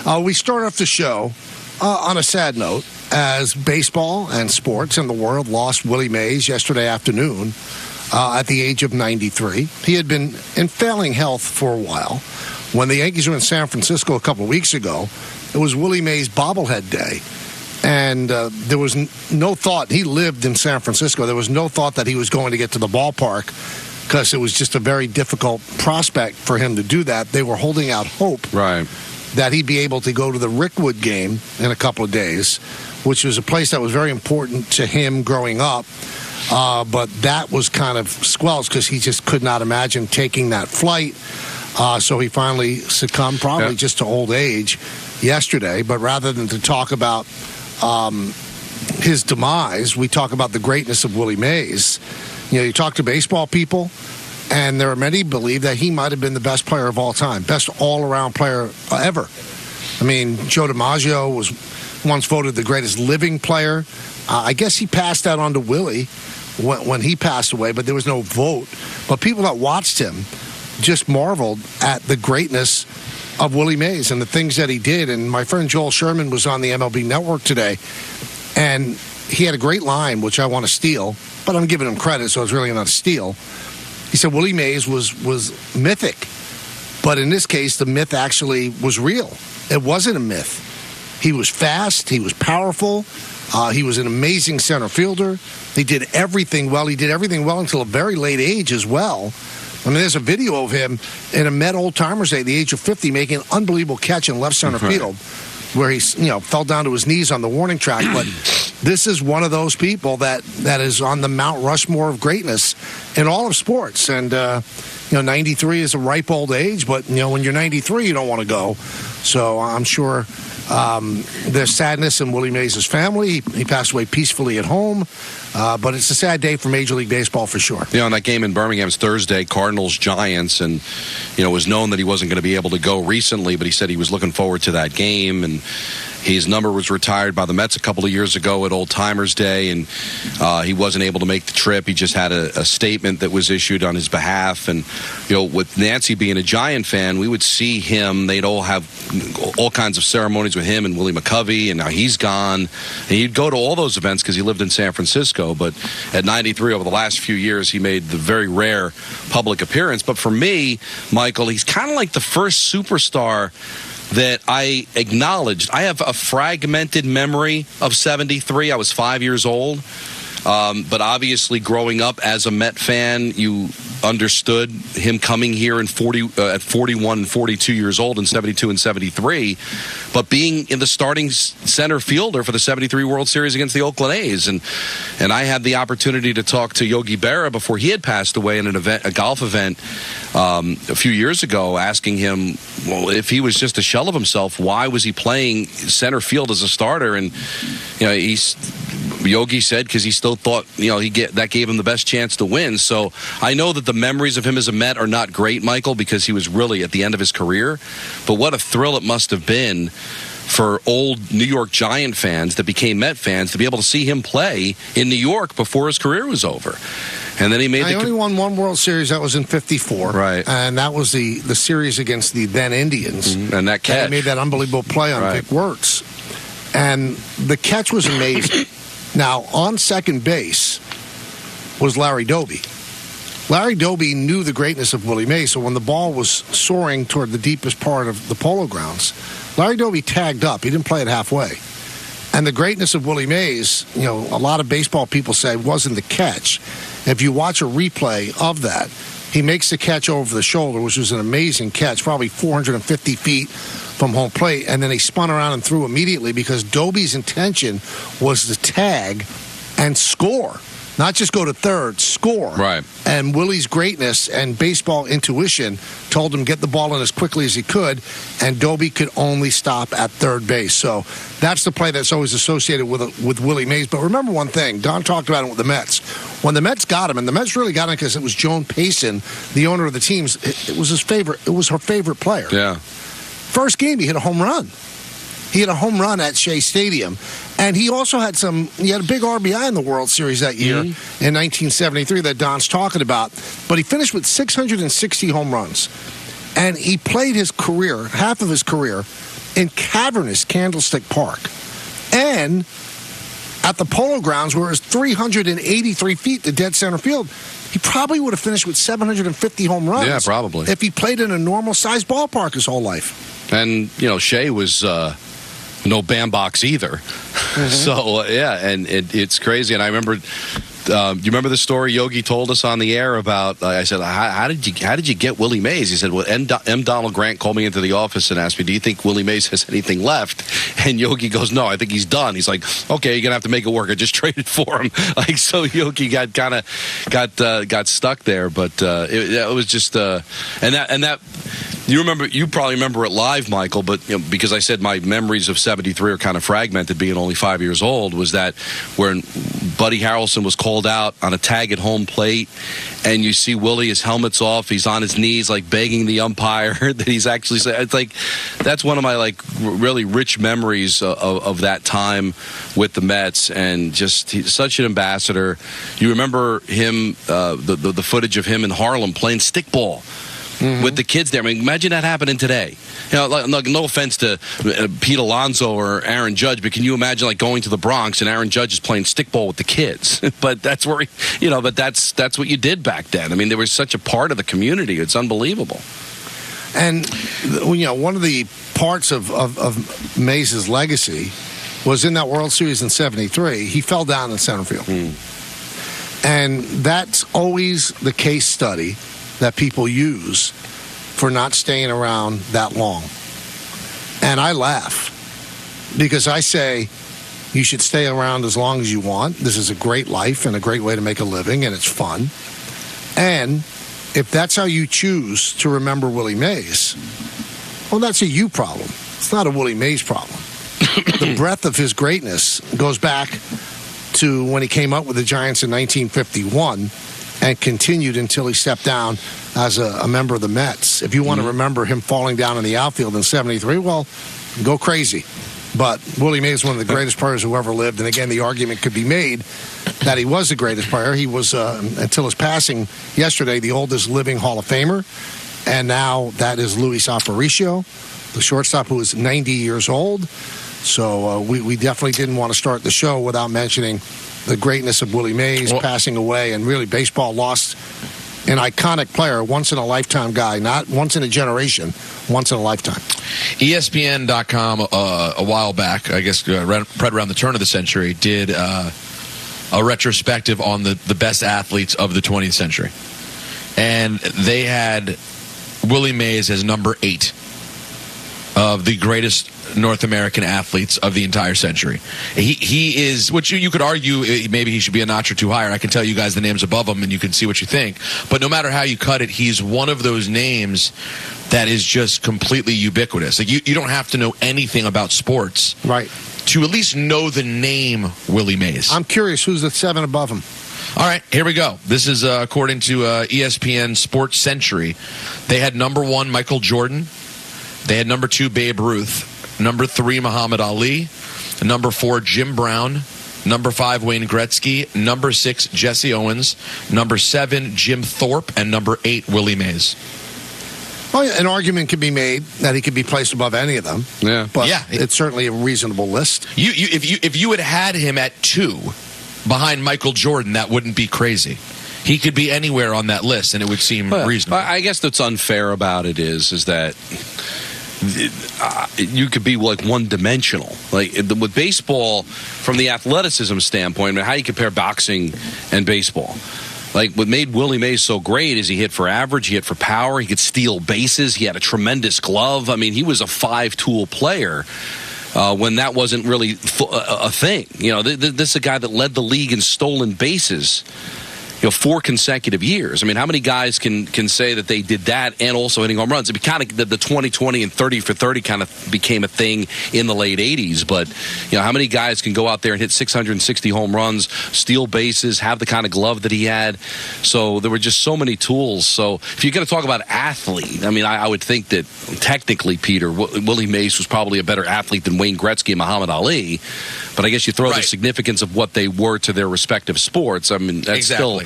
We start off the show on a sad note, as baseball and sports in the world lost Willie Mays yesterday afternoon at the age of 93. He had been in failing health for a while. When the Yankees were in San Francisco a couple of weeks ago, it was Willie Mays' bobblehead day. And there was no thought, he lived in San Francisco, there was no thought that he was going to get to the ballpark because it was just a very difficult prospect for him to do that. They were holding out hope that he'd be able to go to the Rickwood game in a couple of days, which was a place that was very important to him growing up. But that was kind of squelched because he just could not imagine taking that flight. So he finally succumbed probably just to old age yesterday. But rather than to talk about his demise, we talk about the greatness of Willie Mays. You know, you talk to baseball people, and there are many who believe that he might have been the best player of all time, best all-around player ever. I mean, Joe DiMaggio was once voted the greatest living player. I guess he passed that on to Willie when he passed away, but there was no vote. But people that watched him just marveled at the greatness of Willie Mays and the things that he did. And my friend Joel Sherman was on the MLB Network today, and he had a great line, which I want to steal, but I'm giving him credit, so it's really not a steal. He said Willie Mays was mythic, but in this case, the myth actually was real. It wasn't a myth. He was fast. He was powerful. He was an amazing center fielder. He did everything well. He did everything well until a very late age as well. I mean, there's a video of him in a Met Old Timers Day at the age of 50 making an unbelievable catch in left center field where he fell down to his knees on the warning track. But this is one of those people that is on the Mount Rushmore of greatness in all of sports. And, 93 is a ripe old age, but, when you're 93, you don't want to go. So I'm sure there's sadness in Willie Mays' family. He passed away peacefully at home. But it's a sad day for Major League Baseball for sure. In that game in Birmingham's Thursday, Cardinals-Giants, and, it was known that he wasn't going to be able to go recently, but he said he was looking forward to that game, and his number was retired by the Mets a couple of years ago at Old Timers Day, and he wasn't able to make the trip. He just had a statement that was issued on his behalf, and, with Nancy being a Giant fan, we would see him. They'd all have all kinds of ceremonies with him and Willie McCovey, and now he's gone. And he'd go to all those events because he lived in San Francisco, but at 93, over the last few years, he made the very rare public appearance. But for me, Michael, he's kind of like the first superstar that I acknowledged. I have a fragmented memory of 73. I was 5 years old. But obviously, growing up as a Met fan, you understood him coming here at 41 and 42 years old in 72 and 73, but being in the starting center fielder for the 73 World Series against the Oakland A's. And I had the opportunity to talk to Yogi Berra before he had passed away in a golf event a few years ago, asking him, well, if he was just a shell of himself, why was he playing center field as a starter? And Yogi said because he still thought that gave him the best chance to win. So I know that the memories of him as a Met are not great, Michael, because he was really at the end of his career. But what a thrill it must have been for old New York Giant fans that became Met fans to be able to see him play in New York before his career was over. And then he only won one World Series. That was in '54, right? And that was the series against the then Indians. And that catch, he made that unbelievable play on Vic Wertz, and the catch was amazing. Now, on second base was Larry Doby. Larry Doby knew the greatness of Willie Mays, so when the ball was soaring toward the deepest part of the Polo Grounds, Larry Doby tagged up. He didn't play it halfway. And the greatness of Willie Mays, a lot of baseball people say wasn't the catch. If you watch a replay of that, he makes the catch over the shoulder, which was an amazing catch, probably 450 feet from home plate, and then he spun around and threw immediately because Doby's intention was to tag and score. Not just go to third, score. Right. And Willie's greatness and baseball intuition told him get the ball in as quickly as he could, and Doby could only stop at third base. So that's the play that's always associated with Willie Mays. But remember one thing, Don talked about it with the Mets. When the Mets got him, and the Mets really got him because it was Joan Payson, the owner of the teams, it was her favorite player. Yeah. First game, he hit a home run. He had a home run at Shea Stadium. And he also had he had a big RBI in the World Series that year in 1973 that Don's talking about. But he finished with 660 home runs. And he played his career, half of his career, in cavernous Candlestick Park and at the Polo Grounds, where it was 383 feet to dead center field, he probably would have finished with 750 home runs. Yeah, probably. If he played in a normal-sized ballpark his whole life. And, Shea was no bandbox either. Mm-hmm. So, and it's crazy. And I remember, you remember the story Yogi told us on the air about, I said, how did you get Willie Mays? He said, well, M. Donald Grant called me into the office and asked me, do you think Willie Mays has anything left? And Yogi goes, no, I think he's done. He's like, okay, you're going to have to make it work. I just traded for him. So Yogi got stuck there. But it was just, and that, you probably remember it live, Michael, but because I said my memories of 73 are kind of fragmented, being only 5 years old, was that when Buddy Harrelson was called out on a tag at home plate, and you see Willie, his helmet's off, he's on his knees, like begging the umpire that he's actually. It's like that's one of my really rich memories of that time with the Mets, and just he's such an ambassador. You remember him, the footage of him in Harlem playing stickball. Mm-hmm. With the kids there. I mean, imagine that happening today. No offense to Pete Alonso or Aaron Judge, but can you imagine going to the Bronx and Aaron Judge is playing stickball with the kids? But that's where, but that's what you did back then. I mean, they were such a part of the community. It's unbelievable. And, one of the parts of Mays' legacy was in that World Series in 73. He fell down in center field. And that's always the case study that people use for not staying around that long. And I laugh because I say you should stay around as long as you want. This is a great life and a great way to make a living, and it's fun. And if that's how you choose to remember Willie Mays, well, that's a you problem. It's not a Willie Mays problem. The breadth of his greatness goes back to when he came up with the Giants in 1951 and continued until he stepped down as a member of the Mets. If you want to remember him falling down in the outfield in 73, well, go crazy. But Willie Mays is one of the greatest players who ever lived. And again, the argument could be made that he was the greatest player. He was, until his passing yesterday, the oldest living Hall of Famer. And now that is Luis Aparicio, the shortstop, who is 90 years old. So we definitely didn't want to start the show without mentioning the greatness of Willie Mays passing away. And really, baseball lost an iconic player, once-in-a-lifetime guy, not once in a generation, once in a lifetime. ESPN.com a while back, I guess right around the turn of the century, did a retrospective on the best athletes of the 20th century. And they had Willie Mays as number 8 of the greatest North American athletes of the entire century. He is, which you could argue maybe he should be a notch or two higher. I can tell you guys the names above him and you can see what you think. But no matter how you cut it, he's one of those names that is just completely ubiquitous. Like you don't have to know anything about sports, right, to at least know the name Willie Mays. I'm curious, who's the 7 above him? All right, here we go. This is according to ESPN Sports Century. They had number 1, Michael Jordan. They had number 2, Babe Ruth. Number 3, Muhammad Ali. Number 4, Jim Brown. Number 5, Wayne Gretzky. Number 6, Jesse Owens. Number 7, Jim Thorpe. And number 8, Willie Mays. Well, an argument could be made that he could be placed above any of them. Yeah, but it's certainly a reasonable list. If you had him at 2 behind Michael Jordan, that wouldn't be crazy. He could be anywhere on that list, and it would seem reasonable. I guess what's unfair about it is that you could be one-dimensional. With baseball, from the athleticism standpoint, how do you compare boxing and baseball? What made Willie Mays so great is he hit for average, he hit for power, he could steal bases, he had a tremendous glove. I mean, he was a 5-tool player when that wasn't really a thing. This is a guy that led the league in stolen bases 4 consecutive years. I mean, how many guys can say that they did that and also hitting home runs? It kind of the 20-20 and 30 for 30 kind of became a thing in the late 80s. But how many guys can go out there and hit 660 home runs, steal bases, have the kind of glove that he had? So there were just so many tools. So if you're going to talk about athlete, I mean, I would think that technically, Peter, Willie Mays was probably a better athlete than Wayne Gretzky and Muhammad Ali. But I guess you throw the significance of what they were to their respective sports. I mean, that's still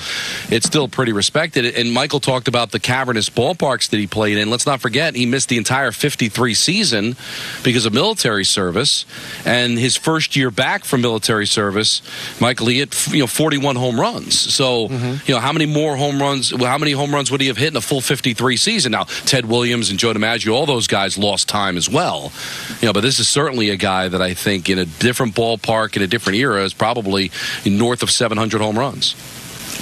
it's still pretty respected. And Michael talked about the cavernous ballparks that he played in. Let's not forget, he missed the entire 53 season because of military service. And his first year back from military service, Michael, he hit 41 home runs. So, how many home runs would he have hit in a full 53 season? Now, Ted Williams and Joe DiMaggio, all those guys lost time as well. But this is certainly a guy that I think in a different ballpark, in a different era, is probably north of 700 home runs.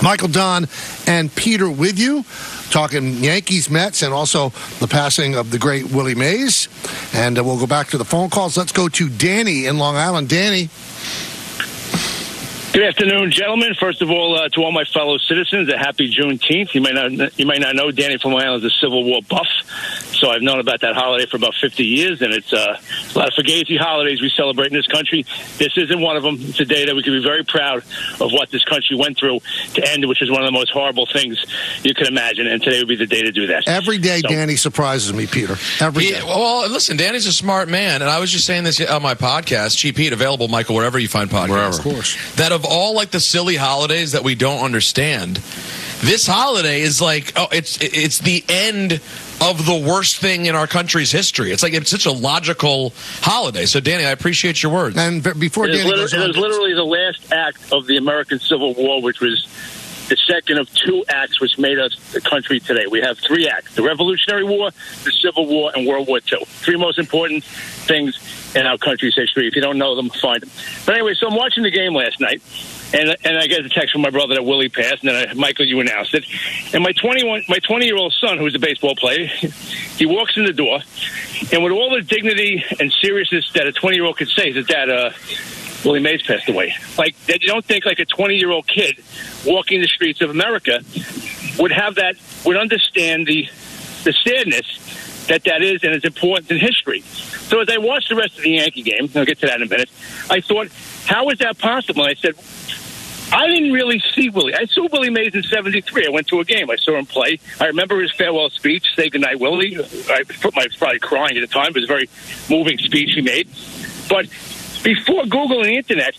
Michael, Don, and Peter with you, talking Yankees, Mets, and also the passing of the great Willie Mays. And we'll go back to the phone calls. Let's go to Danny in Long Island. Danny. Good afternoon, gentlemen. First of all, to all my fellow citizens, a happy Juneteenth. You might not know Danny from Long Island is a Civil War buff, so I've known about that holiday for about 50 years, and it's a lot of fugazi holidays we celebrate in this country. This isn't one of them. It's a day that we can be very proud of what this country went through to end, which is one of the most horrible things you can imagine, and today would be the day to do that. Every day, Danny surprises me, Peter. Every day. Well, listen, Danny's a smart man, and I was just saying this on my podcast, Cheap Heat, available, Michael, wherever you find podcasts. Wherever. Of course. That of all like the silly holidays that we don't understand, this holiday is like, it's the end of the worst thing in our country's history. It's like it's such a logical holiday. So, Danny, I appreciate your words. And before Danny goes on, it was literally the last act of the American Civil War, which was the second of two acts which made us the country today. We have three acts: the Revolutionary War, the Civil War, and World War II. Three most important things in our country's history. If you don't know them, find them. But anyway, so I'm watching the game last night, and I get a text from my brother that Willie passed, and then Michael, you announced it. And my 20-year-old son, who's a baseball player, he walks in the door, and with all the dignity and seriousness that a 20-year-old could say, is that Willie Mays passed away. Like, you don't think like a 20-year-old kid walking the streets of America would understand the sadness that is and its importance in history. So as I watched the rest of the Yankee game, and I'll get to that in a minute, I thought, how is that possible? And I said, I didn't really see Willie. I saw Willie Mays in 73. I went to a game. I saw him play. I remember his farewell speech, Say Goodnight, Willie. I was probably crying at the time. It was a very moving speech he made. But before Google and the Internet,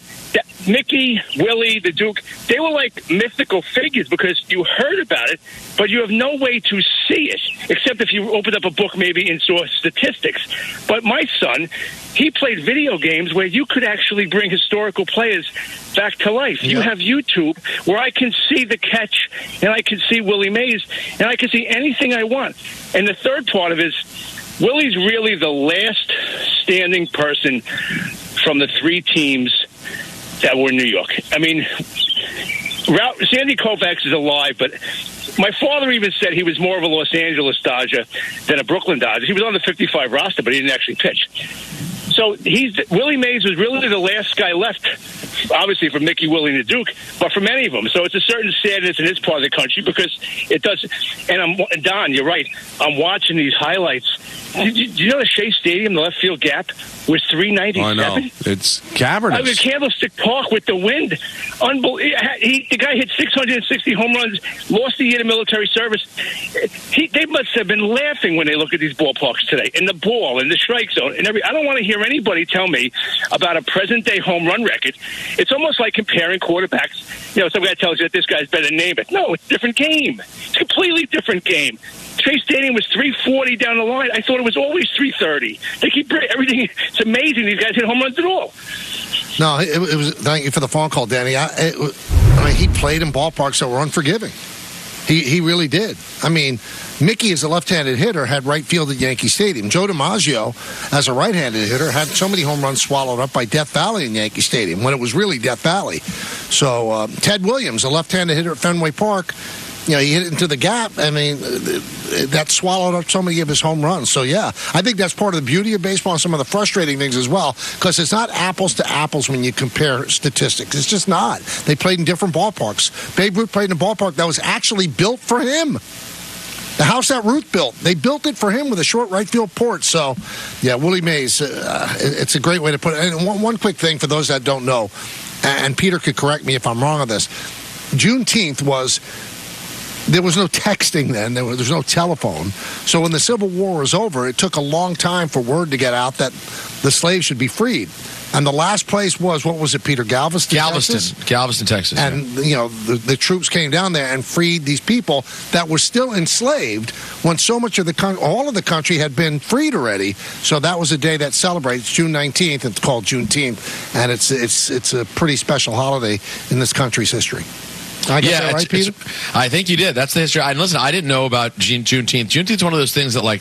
Mickey, Willie, the Duke, they were like mythical figures because you heard about it, but you have no way to see it, except if you opened up a book maybe and saw statistics. But my son, he played video games where you could actually bring historical players back to life. Yeah. You have YouTube where I can see the catch, and I can see Willie Mays, and I can see anything I want. And the third part of it is, Willie's really the last standing person from the three teams that were in New York. I mean, Sandy Koufax is alive, but my father even said he was more of a Los Angeles Dodger than a Brooklyn Dodger. He was on the 55 roster, but he didn't actually pitch. So Willie Mays was really the last guy left, obviously from Mickey, Willie, and the Duke, but from any of them. So it's a certain sadness in this part of the country because it does. And Don, you're right. I'm watching these highlights. Do you know the Shea Stadium, the left field gap, was 397? I know. It's cavernous. I mean, Candlestick Park with the wind. The guy hit 660 home runs, lost a year to military service. They must have been laughing when they look at these ballparks today, and the ball, and the strike zone, and I don't want to hear anybody tell me about a present-day home run record. It's almost like comparing quarterbacks. Some guy tells you that this guy's better than name it. No, it's a different game. It's a completely different game. Shea Stadium was 340 down the line. I thought it was always 330. They keep everything. It's amazing these guys hit home runs at all. No, it was. Thank you for the phone call, Danny. I mean, he played in ballparks that were unforgiving. He really did. I mean, Mickey, as a left-handed hitter, had right field at Yankee Stadium. Joe DiMaggio, as a right-handed hitter, had so many home runs swallowed up by Death Valley in Yankee Stadium when it was really Death Valley. So Ted Williams, a left-handed hitter at Fenway Park, he hit it into the gap. I mean, that swallowed up so many of his home runs. So, yeah, I think that's part of the beauty of baseball and some of the frustrating things as well, because it's not apples to apples when you compare statistics. It's just not. They played in different ballparks. Babe Ruth played in a ballpark that was actually built for him. The house that Ruth built, they built it for him with a short right field porch. So, yeah, Willie Mays, it's a great way to put it. And one quick thing for those that don't know, and Peter could correct me if I'm wrong on this, Juneteenth there was no texting then. There was no telephone. So when the Civil War was over, it took a long time for word to get out that the slaves should be freed. And the last place was, what was it, Peter? Galveston, Texas. And, the troops came down there and freed these people that were still enslaved when so much of all of the country had been freed already. So that was a day that celebrates June 19th. It's called Juneteenth, and it's a pretty special holiday in this country's history. I guess that right, Peter? I think you did. That's the history. And listen, I didn't know about Juneteenth. Juneteenth's one of those things that, like,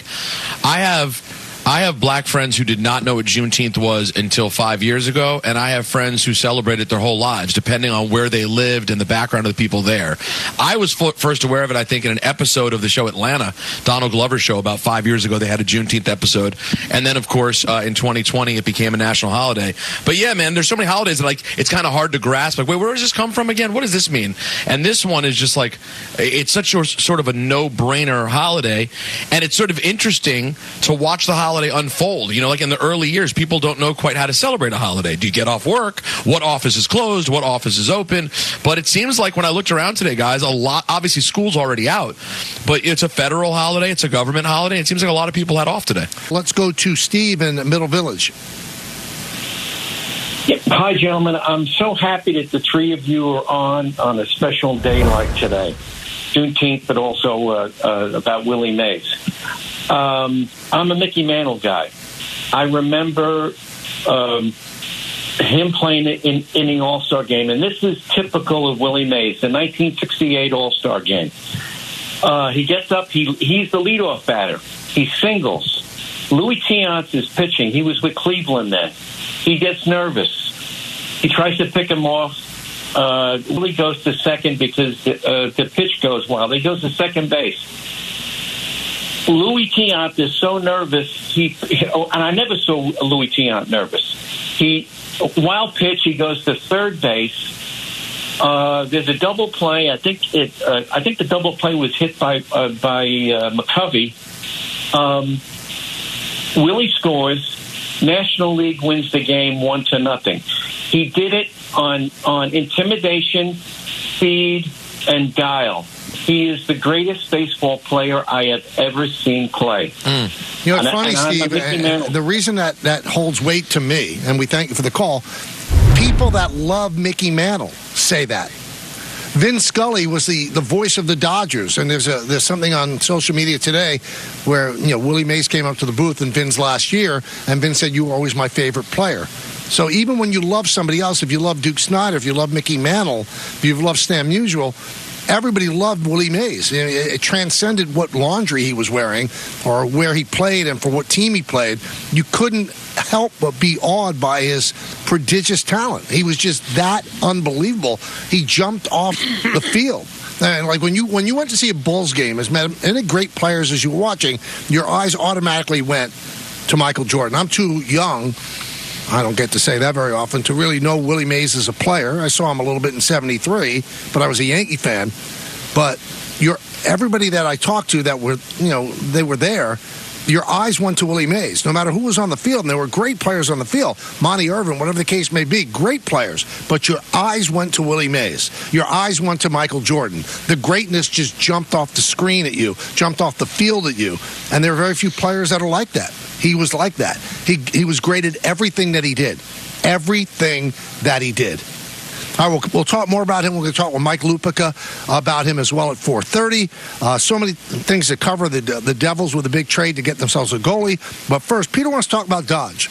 I have black friends who did not know what Juneteenth was until 5 years ago, and I have friends who celebrated their whole lives, depending on where they lived and the background of the people there. I was first aware of it, I think, in an episode of the show Atlanta, Donald Glover's show, about 5 years ago. They had a Juneteenth episode, and then, of course, in 2020, it became a national holiday. But yeah, man, there's so many holidays that, like, it's kind of hard to grasp. Like, wait, where does this come from again? What does this mean? And this one is just like, it's such a sort of a no-brainer holiday, and it's sort of interesting to watch the holiday unfold. Like in the early years, people don't know quite how to celebrate a holiday. Do you get off work? What office is closed? What office is open? But it seems like when I looked around today, guys, obviously school's already out, but it's a federal holiday. It's a government holiday. It seems like a lot of people had off today. Let's go to Steve in Middle Village. Yeah. Hi, gentlemen. I'm so happy that the three of you are on a special day like today, Juneteenth, but also about Willie Mays. I'm a Mickey Mantle guy. I remember him playing in the All-Star game, and this is typical of Willie Mays, the 1968 All-Star game. He gets up, he's the leadoff batter. He singles. Louis Tiant is pitching. He was with Cleveland then. He gets nervous. He tries to pick him off. Willie goes to second because the pitch goes wild. He goes to second base. Louis Tiant is so nervous. And I never saw Louis Tiant nervous. Wild pitch. He goes to third base. There's a double play. I think the double play was hit by McCovey. Willie scores. National League wins the game 1-0. He did it on intimidation, speed, and guile. He is the greatest baseball player I have ever seen play. It's funny, Steve, the reason that holds weight to me, and we thank you for the call, people that love Mickey Mantle say that. Vin Scully was the voice of the Dodgers, and there's something on social media today where Willie Mays came up to the booth in Vin's last year, and Vin said, "You were always my favorite player." So even when you love somebody else, if you love Duke Snider, if you love Mickey Mantle, if you love Stan Musial, everybody loved Willie Mays. It transcended what laundry he was wearing or where he played and for what team he played. You couldn't help but be awed by his prodigious talent. He was just that unbelievable. He jumped off the field. And like when you went to see a Bulls game, as many great players as you were watching, your eyes automatically went to Michael Jordan. I'm too young, I don't get to say that very often, to really know Willie Mays as a player. I saw him a little bit in '73, but I was a Yankee fan. But everybody that I talked to that were, they were there, your eyes went to Willie Mays, no matter who was on the field. And there were great players on the field. Monty Irvin, whatever the case may be, great players. But your eyes went to Willie Mays. Your eyes went to Michael Jordan. The greatness just jumped off the screen at you, jumped off the field at you. And there are very few players that are like that. He was like that. He was great at everything that he did. Everything that he did. All right, we'll talk more about him. We're going to talk with Mike Lupica about him as well at 4:30. So many things to cover. The Devils with a big trade to get themselves a goalie. But first, Peter wants to talk about Dodge.